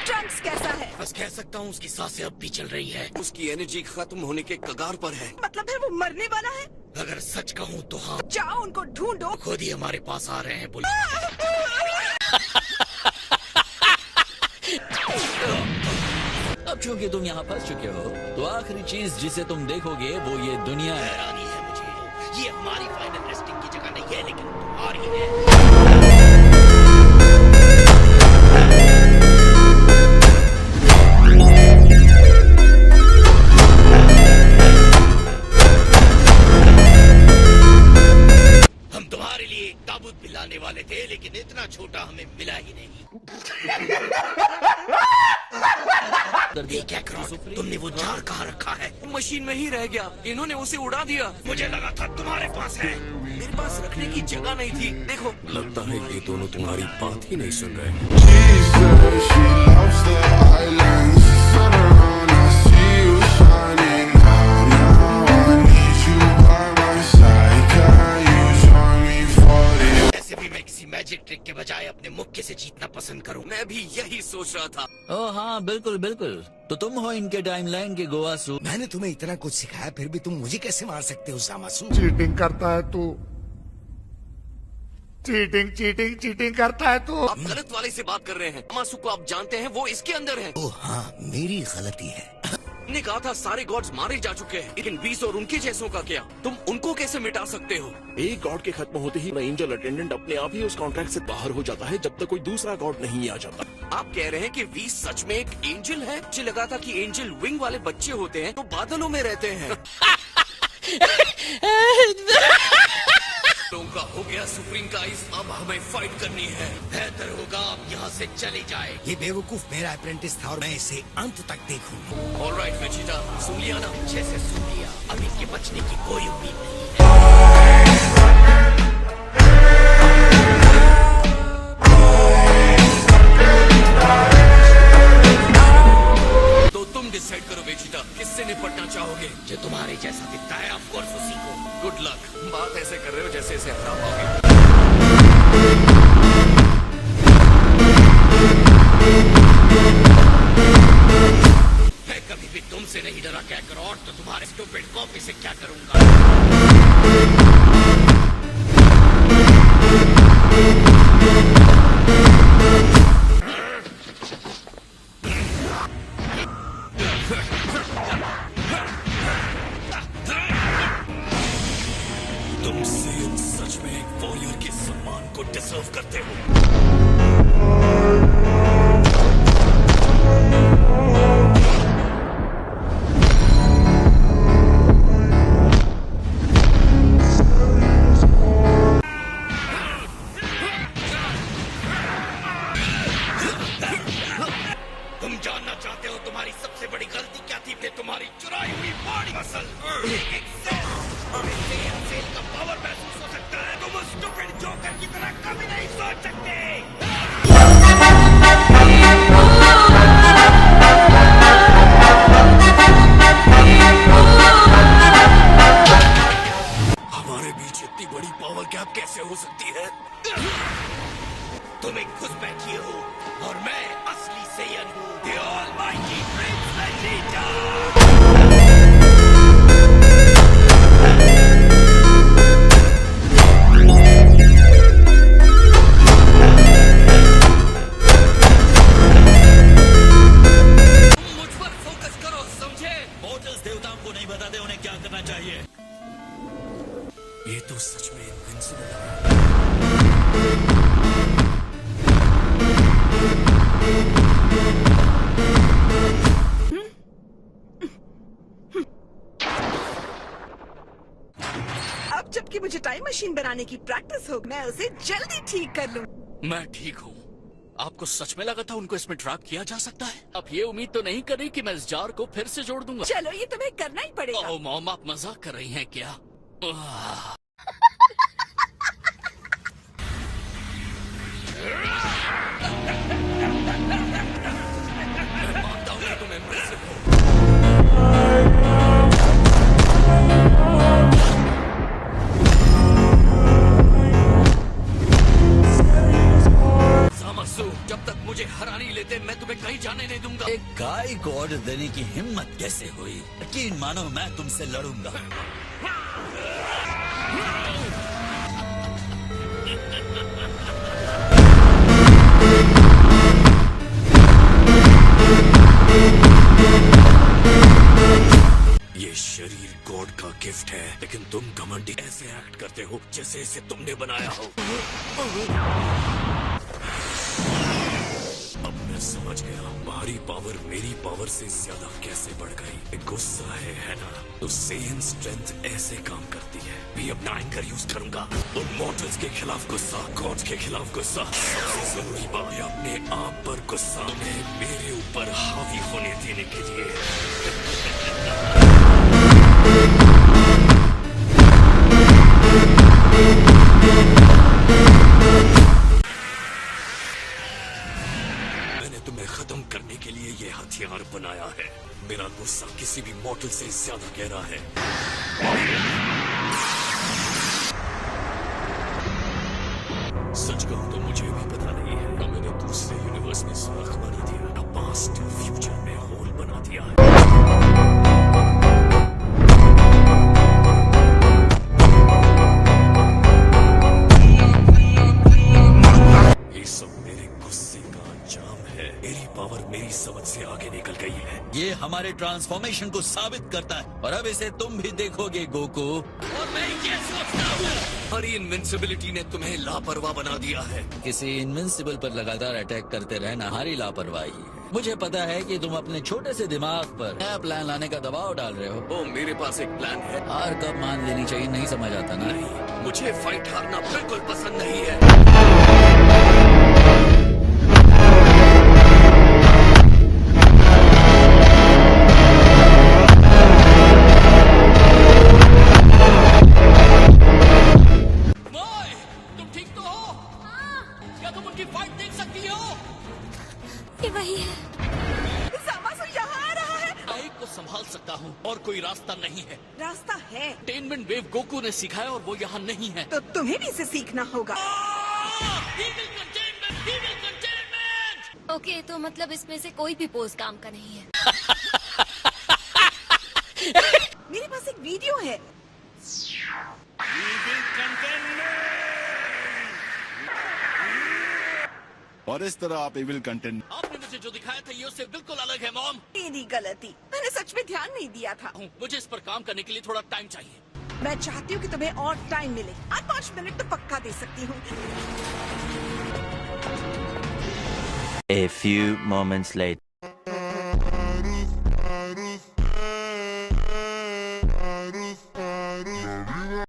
Trunks कैसा है? बस कह सकता हूँ उसकी सांसें अब भी चल रही है, उसकी एनर्जी खत्म होने के कगार पर है। मतलब है वो मरने वाला है? अगर सच कहूँ तो हाँ। जाओ उनको ढूंढो। खुद ही हमारे पास आ रहे हैं बोले। अब चूंकि तुम यहाँ फंस चुके हो तो आखिरी चीज जिसे तुम देखोगे वो ये दुनिया है। हैरानी है मुझे, ये हमारी फाइनल रेस्टिंग की जगह नहीं है, लेकिन तुम्हारी है। हम तुम्हारे लिए एक ताबूत भी लाने वाले थे, लेकिन इतना छोटा हमें मिला ही नहीं। क्या करो, तुमने वो जार कहाँ रखा है? मशीन में ही रह गया, इन्होंने उसे उड़ा दिया। मुझे लगा था तुम्हारे पास है। मेरे पास रखने की जगह नहीं थी। देखो, लगता है ये दोनों तुम्हारी बात ही नहीं सुन रहे। ऐसे भी मैं किसी मैजिक ट्रिक के बजाय अपने मुक्के से जीतना पसंद करूं। मैं भी यही सोच रहा था। ओ हाँ, बिल्कुल बिल्कुल। तो तुम हो इनके टाइमलाइन के गोवासु। मैंने तुम्हें इतना कुछ सिखाया, फिर भी तुम मुझे कैसे मार सकते हो सामासु? चीटिंग करता है तू, चीटिंग चीटिंग चीटिंग करता है तू। आप गलत वाले से बात कर रहे हैं। मासू को आप जानते हैं, वो इसके अंदर है। ओ हाँ, मेरी गलती है। ने कहा था सारे गॉड्स मारे जा चुके हैं, लेकिन 20 और उनके जैसों का क्या? तुम उनको कैसे मिटा सकते हो? एक गॉड के खत्म होते ही एंजल अटेंडेंट अपने आप ही उस कॉन्ट्रैक्ट से बाहर हो जाता है, जब तक कोई दूसरा गॉड नहीं आ जाता। आप कह रहे हैं कि 20 सच में एक एंजल है? मुझे लगा था कि एंजल विंग वाले बच्चे होते हैं तो बादलों में रहते हैं। लोगों का हो गया सुप्रीम का इस, अब हमें फाइट करनी है। बेहतर होगा आप यहाँ से चले जाए। ये बेवकूफ मेरा अप्रेंटिस था और मैं इसे अंत तक देखूंगा। ऑलराइट वेजिटा, सुन लिया ना? अच्छे से सुन लिया, अब इनके बचने की कोई उम्मीद नहीं है। तो तुम डिसाइड करो वेजिटा, किससे निपटना चाहोगे? जो तुम्हारे जैसा दिखता है, ऑफ कोर्स उसी को। Good luck. बात ऐसे कर रहे हो जैसे इसे हरा पाओगे। मैं कभी भी तुमसे नहीं डरा, क्या करो, और तो तुम्हारे स्टूपिड कॉपी से क्या करूंगा। तुम सेम सच में एक वॉरियर के सम्मान को डिजर्व करते हो। तुम जानना चाहते हो तुम्हारी सबसे बड़ी गलती क्या थी? तुम्हारी चुराई हुई बॉडी मसल का पावर महसूस हो सकता है। तुम उस स्टूपिड जोकर की तरह कभी नहीं सोच सकते। हमारे बीच इतनी बड़ी पावर गैप कैसे हो सकती है? तुम एक घुसपैठी हो और मैं असली सैयद हूँ, The Almighty Prince Vegeta। मुझ पर फोकस करो, समझे? मॉर्टल्स देवताओं को नहीं बताते उन्हें क्या करना चाहिए। ये तो सच में इनविंसिबल है। अब जबकि मुझे टाइम मशीन बनाने की प्रैक्टिस हो, मैं उसे जल्दी ठीक कर लूँ। मैं ठीक हूँ। आपको सच में लगा था उनको इसमें ट्रैप किया जा सकता है? आप ये उम्मीद तो नहीं कर रही कि मैं इस जार को फिर से जोड़ दूंगा? चलो, ये तुम्हें करना ही पड़ेगा। ओह मॉम, आप मजाक कर रही हैं क्या? आह। मैं मानता हूँ कि तुम impressive हो। भाई को ऑर्डर देने की हिम्मत कैसे हुई? यकीन मानो मैं तुमसे लड़ूंगा। ये शरीर गॉड का गिफ्ट है, लेकिन तुम घमंडी ऐसे एक्ट करते हो जैसे इसे तुमने बनाया हो। अब मैं समझ गया तुम्हारी पावर मेरी पावर से ज्यादा कैसे बढ़ गई। गुस्सा है ना? तो सेम स्ट्रेंथ ऐसे काम करती है। भी अपना एंगर यूज करूंगा। उन मॉर्टल्स के खिलाफ गुस्सा, गॉड्स के खिलाफ गुस्सा। सबसे जरूरी बात है अपने आप पर गुस्सा, उन्हें मेरे ऊपर हावी होने देने के लिए। मैंने तुम्हें खत्म करने के लिए ये हथियार बनाया है। मेरा गुस्सा किसी भी मॉडल से ज्यादा गहरा है। सच कहूं तो मुझे भी पता नहीं है। न मैंने दूसरे यूनिवर्स में सुराख बना दिया, न पास्ट फ्यूचर में होल बना दिया है। मेरी समझ से आगे निकल गई है। ये हमारे ट्रांसफॉर्मेशन को साबित करता है और अब इसे तुम भी देखोगे गोकू। और मैं ये सोचता हूँ हमारी इनविंसिबिलिटी ने तुम्हें लापरवाह बना दिया है। किसी इनविंसिबल पर लगातार अटैक करते रहना हमारी लापरवाही है। मुझे पता है कि तुम अपने छोटे से दिमाग पर नया प्लान लाने का दबाव डाल रहे हो। ओ, मेरे पास एक प्लान है। हार कब मान लेनी चाहिए नहीं समझ आता ना। नहीं, मुझे फाइट हारना बिल्कुल पसंद नहीं है। संभाल सकता हूँ और कोई रास्ता नहीं है। रास्ता है। टेनमेंट वेव गोकू ने सिखाया और वो यहाँ नहीं है। तो तुम्हें भी इसे सीखना होगा। ओके, तो मतलब इसमें से कोई भी पोज काम का नहीं है। मेरे पास एक वीडियो है। और इस तरह आप इविल कंटेंट। आपने मुझे जो दिखाया था ये उससे बिल्कुल अलग है मॉम। मेरी गलती, मैंने सच में ध्यान नहीं दिया था। मुझे इस पर काम करने के लिए थोड़ा टाइम चाहिए। मैं चाहती हूँ कि तुम्हें और टाइम मिले। आज 5 मिनट तो पक्का दे सकती हूँ। A few moments later.